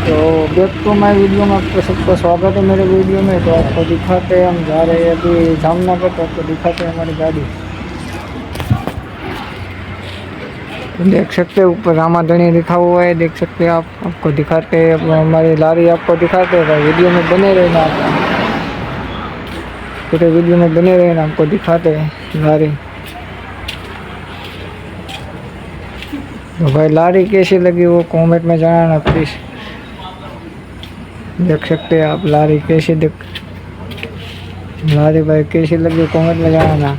तो back to my video में आपको सबका स्वागत है मेरे वीडियो में। तो आपको दिखाते हैं, हम जा रहे हैं अभी जामनगर, तो आपको दिखाते हैं हमारी गाड़ी। तो देख सकते हैं ऊपर रामाधनी लिखा हुआ है, देख सकते हैं आप। आपको दिखाते हैं हमारी लारी, आपको दिखाते हैं भाई। वीडियो में बने रहना, आप पूरे वीडियो में बने रहना, आपको दिखाते हैं लारी। तो भाई लारी कैसी लगी वो कमेंट में जनाना प्लीज़। देख सकते हैं आप लारी कैसी लारी भाई कैसी लगी कमेंट में जनाना।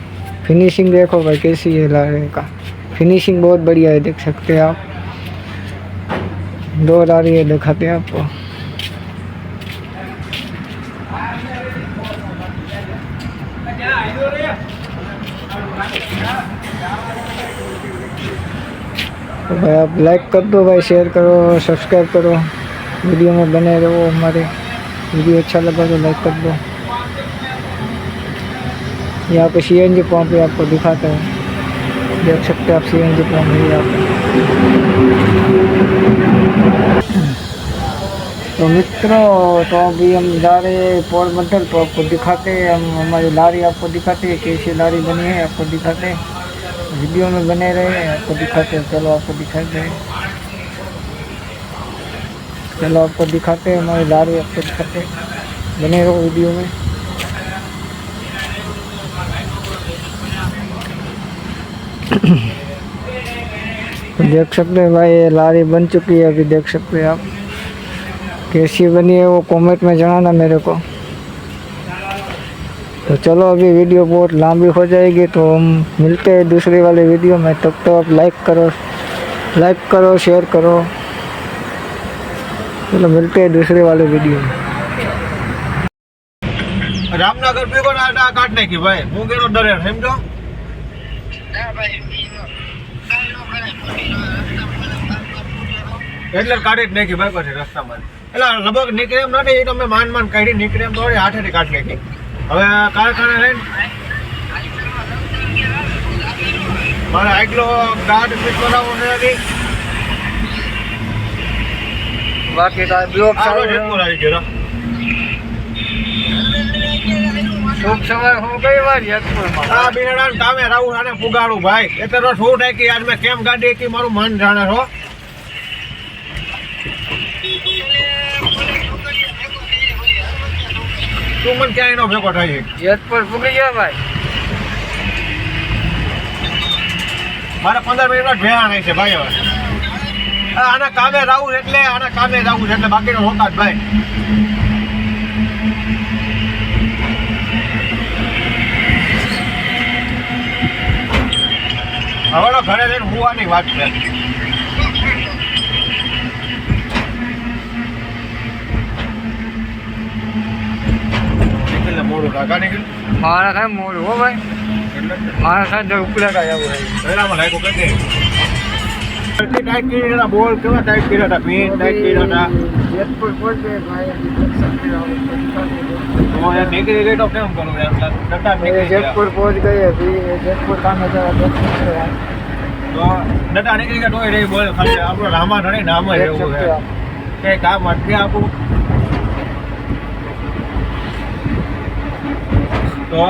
फिनिशिंग देखो भाई कैसी है लारी का, फिनिशिंग बहुत बढ़िया है, देख सकते हैं आप। दो लारी है, दिखाते हैं आपको। तो भाई आप लाइक कर दो भाई, शेयर करो, सब्सक्राइब करो, वीडियो में बने रहो। हमारे वीडियो अच्छा लगा तो लाइक कर दो। यहाँ पे सीएनजी पंप है, आपको दिखाते हैं। देख सकते हैं आप सीएनजी पंप है यहाँ पे। तो मित्रों, तो अभी हम जा रहे हैं पोरबंदर, तो आपको दिखाते हैं हम हमारी लारी, आपको दिखाते हैं कैसी लारी बनी है, आपको दिखाते हैं। वीडियो में बने रहे, आपको दिखाते हैं। चलो आपको दिखाते हैं, चलो आपको दिखाते हैं हमारी लारी, आपको दिखाते हैं। बने रहो वीडियो में। तो देख सकते हैं भाई, ये लारी बन चुकी है अभी। देख सकते हैं आप कैसी बनी है वो कमेंट में जनाना मेरे को। तो चलो अभी वीडियो बहुत लंबी हो जाएगी, तो हम मिलते हैं दूसरे वाले वीडियो में। तब तो आप लाइक करो, शेयर करो। चलो मिलते हैं दूसरे वाले वीडियो में। रामनगर ભેગો ના કાઢ નાખી ભાઈ, હું કેનો ડરે સમજો એટલે કાઢી જ નાખી ભાઈ પછી રસ્તામાં. એટલે લગભગ નીકળે એમ નથી, તમે માન કાઢી નીકળે એમ થોડી હાથેથી કાઢી નાખી. હવે કારખાને લઈને મારે આગલો ગાઢ ફીટ બનાવવો નથી. બાકી કાંઈ બ્લોક આવી ગયો શુભ સમય હું કઈ વાર યજ્ઞમાં આ બિનાડાન કામે રાહુલ આને પુગાડું ભાઈ. એટલે તો શું થાય કે આજ મેં કેમ ગાડી હતી મારું મન જાણે છો. તું મને ક્યાંય નો ભેગો થાય જેતપુર પૂગી ગયા ભાઈ। મારે 15 મિનિટ ભેગા નહીં છે ભાઈ. હવે આના કામે રાહુલ એટલે બાકીનો હોતા જ ભાઈ. હવે તો ઘરે જઈને હુવાની વાત છે. મોડું કાકા નીકળ્યું મારા કાંઈ મોડું હો ભાઈ, મારા સાંજે ઉપલા કાંઈ આવું ભાઈ પહેલામાં લાગ્યું કરી દે. ટાઈટ કર્યા બોલ કેવા ટાઈટ કર્યા હતા, પીન ટાઈટ કર્યા હતા. જેતપુર પહોંચે ભાઈ, તો યાર નીકળી ગઈ તો કેમ કરું યાર, ડટા નીકળી જેતપુર પહોંચ ગઈ અભી, જેતપુર કામે જવા તો ડટા નીકળી ગયા તોય રહી બોલ. ખાલી આપણો રામા ધણી નામ જ એવું છે કે કામ અટકે આપું તો